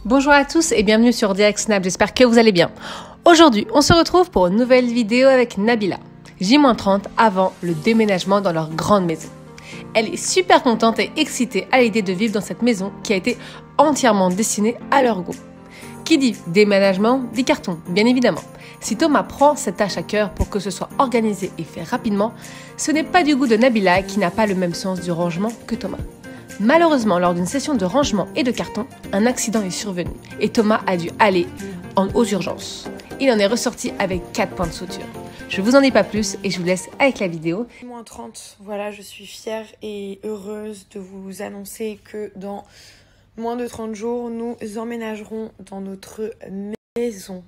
Bonjour à tous et bienvenue sur DX Snap, j'espère que vous allez bien. Aujourd'hui, on se retrouve pour une nouvelle vidéo avec Nabila. J-30 avant le déménagement dans leur grande maison. Elle est super contente et excitée à l'idée de vivre dans cette maison qui a été entièrement dessinée à leur goût. Qui dit déménagement, dit carton, bien évidemment. Si Thomas prend cette tâche à cœur pour que ce soit organisé et fait rapidement, ce n'est pas du goût de Nabila qui n'a pas le même sens du rangement que Thomas. Malheureusement, lors d'une session de rangement et de carton, un accident est survenu et Thomas a dû aller aux urgences. Il en est ressorti avec 4 points de suture. Je vous en dis pas plus et je vous laisse avec la vidéo. -30, voilà, je suis fière et heureuse de vous annoncer que dans moins de 30 jours, nous emménagerons dans notre maison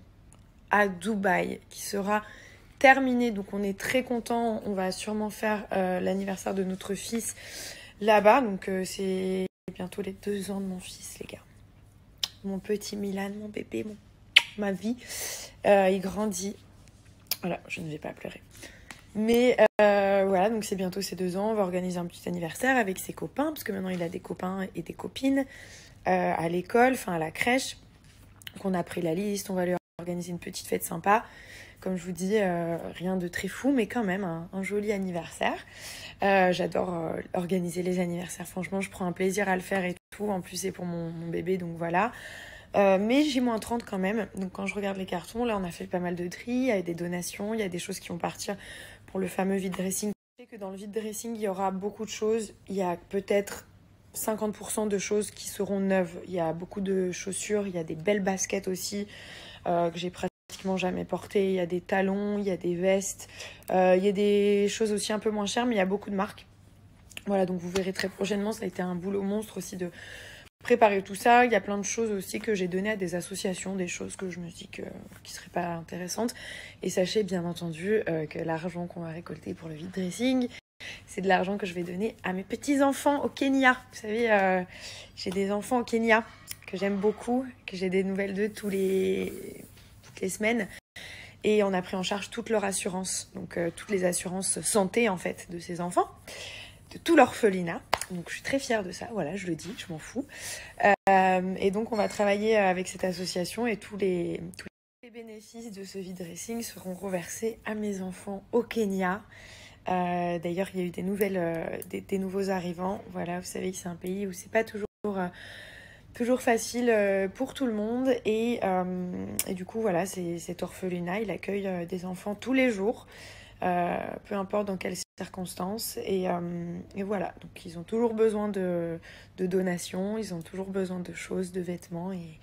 à Dubaï qui sera terminée. Donc on est très contents, on va sûrement faire l'anniversaire de notre fils là-bas. Donc c'est bientôt les 2 ans de mon fils, les gars. Mon petit Milan, mon bébé, ma vie. Il grandit. Voilà, je ne vais pas pleurer. Mais voilà, donc c'est bientôt ses 2 ans. On va organiser un petit anniversaire avec ses copains, parce que maintenant il a des copains et des copines à l'école, enfin à la crèche. Donc on a pris la liste, on va lui organiser une petite fête sympa. Comme je vous dis, rien de très fou, mais quand même un joli anniversaire. J'adore organiser les anniversaires, franchement, je prends un plaisir à le faire et tout. En plus, c'est pour mon bébé, donc voilà. Mais J-30 quand même. Donc quand je regarde les cartons, là on a fait pas mal de tri, il y a des donations, il y a des choses qui vont partir pour le fameux vide dressing. Je sais que dans le vide dressing, il y aura beaucoup de choses. Il y a peut-être 50% de choses qui seront neuves. Il y a beaucoup de chaussures, il y a des belles baskets aussi que j'ai pratiquement jamais portées. Il y a des talons, il y a des vestes, il y a des choses aussi un peu moins chères, mais il y a beaucoup de marques. Voilà, donc vous verrez très prochainement, ça a été un boulot monstre aussi de préparer tout ça. Il y a plein de choses aussi que j'ai données à des associations, des choses que je me dis qui ne seraient pas intéressantes. Et sachez bien entendu que l'argent qu'on va récolter pour le vide dressing, c'est de l'argent que je vais donner à mes petits-enfants au Kenya. Vous savez, j'ai des enfants au Kenya que j'aime beaucoup, que j'ai des nouvelles d'eux toutes les semaines. Et on a pris en charge toute leur assurance, donc toutes les assurances santé en fait de ces enfants, de tout l'orphelinat. Donc je suis très fière de ça, voilà, je le dis, je m'en fous. Et donc on va travailler avec cette association et tous les bénéfices de ce vide dressing seront reversés à mes enfants au Kenya. D'ailleurs, il y a eu des nouvelles, des nouveaux arrivants. Voilà, vous savez que c'est un pays où c'est pas toujours facile pour tout le monde. Et du coup, voilà, cet orphelinat, il accueille des enfants tous les jours. Peu importe dans quelles circonstances et voilà, donc ils ont toujours besoin de donations, ils ont toujours besoin de choses, de vêtements et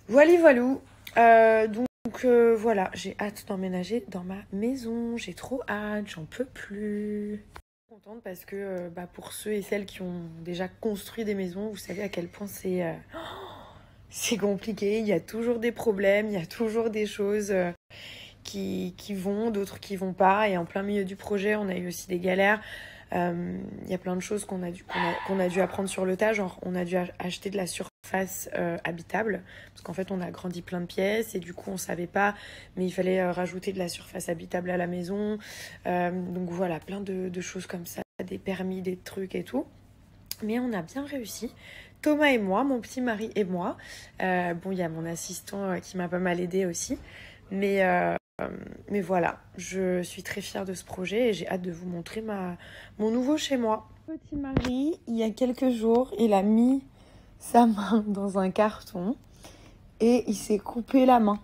voilou. Donc voilà, j'ai hâte d'emménager dans ma maison, j'ai trop hâte, j'en peux plus. Je suis contente parce que pour ceux et celles qui ont déjà construit des maisons, vous savez à quel point c'est compliqué, il y a toujours des problèmes, il y a toujours des choses qui vont, d'autres qui vont pas. Et en plein milieu du projet, on a eu aussi des galères. Il y a plein de choses qu'on a dû apprendre sur le tas. Genre, on a dû acheter de la surface habitable. Parce qu'en fait, on a agrandi plein de pièces. Et du coup, on savait pas. Mais il fallait rajouter de la surface habitable à la maison. Donc voilà, plein de choses comme ça. Des permis, des trucs et tout. Mais on a bien réussi. Thomas et moi, mon petit mari et moi. Bon, il y a mon assistant qui m'a pas mal aidé aussi. Mais voilà, je suis très fière de ce projet et j'ai hâte de vous montrer mon nouveau chez moi. Petit mari, il y a quelques jours, il a mis sa main dans un carton et il s'est coupé la main.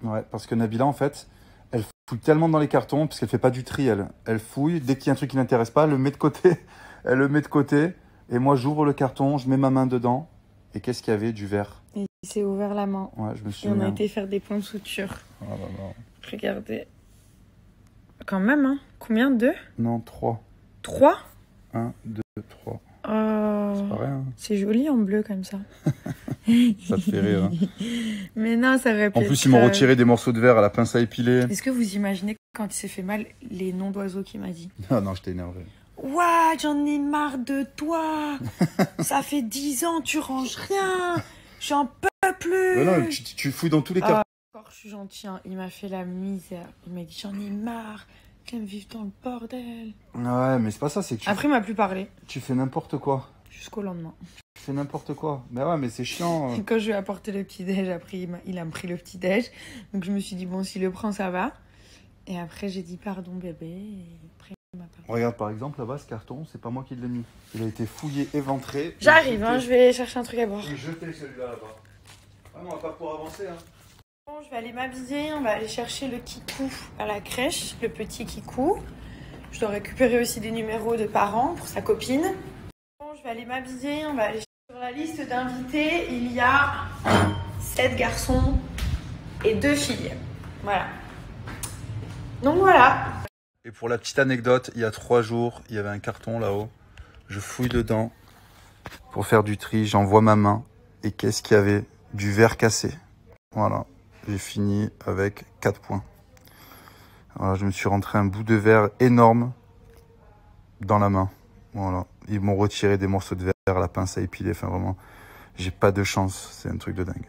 Ouais, parce que Nabila, en fait, elle fouille tellement dans les cartons, parce qu'elle fait pas du tri, elle fouille, dès qu'il y a un truc qui l'intéresse pas, elle le met de côté, elle le met de côté, et moi j'ouvre le carton, je mets ma main dedans, et qu'est-ce qu'il y avait? Du verre. Et il s'est ouvert la main. Ouais, je me Et souviens. on a été faire des points de suture. Oh là là. Regardez. Quand même, hein. Combien? 2? Non, 3. 3? 1, 2, 3. Oh, C'est pas rien. c'est joli en bleu comme ça. Ça te fait rire. Hein. Mais non, ça aurait pu En plus, ils m'ont retiré des morceaux de verre à la pince à épiler. Est-ce que vous imaginez quand il s'est fait mal les noms d'oiseaux qu'il m'a dit? Ah non, je t'ai énervé. Ouais, j'en ai marre de toi. Ça fait 10 ans, tu ranges rien. J'en peux plus. Non, tu fouilles dans tous les cartons. Encore, je suis gentil, hein. Il m'a fait la misère. Il m'a dit j'en ai marre. J'aime vivre dans le bordel. Ouais, mais c'est pas ça, c'est que Après, il m'a plus parlé. tu fais n'importe quoi. Jusqu'au lendemain. C'est n'importe quoi. Mais ouais, mais c'est chiant. Quand je lui ai apporté le petit-déj, après, il a pris le petit-déj. Donc, je me suis dit, bon, s'il le prend, ça va. Et après, j'ai dit, pardon, bébé. Et après, il m'a pas pris. Regarde, par exemple, là-bas, ce carton, c'est pas moi qui l'ai mis. Il a été fouillé, éventré. J'arrive, hein, je vais chercher un truc à boire. J'ai jeté celui-là là-bas. Ah non, on va pas pouvoir avancer, hein. Bon, je vais aller m'habiller. On va aller chercher le Kikou à la crèche, le petit Kikou. Je dois récupérer aussi des numéros de parents pour sa copine. Bon, je vais aller m'habiller. On va aller sur la liste d'invités. Il y a 7 garçons et 2 filles. Voilà. Donc voilà. Et pour la petite anecdote, il y a 3 jours, il y avait un carton là-haut. Je fouille dedans pour faire du tri. J'envoie ma main. Et qu'est-ce qu'il y avait? Du verre cassé. Voilà. J'ai fini avec 4 points. Voilà, je me suis rentré un bout de verre énorme dans la main. Voilà. Ils m'ont retiré des morceaux de verre, la pince à épiler. Enfin, vraiment, j'ai pas de chance. C'est un truc de dingue.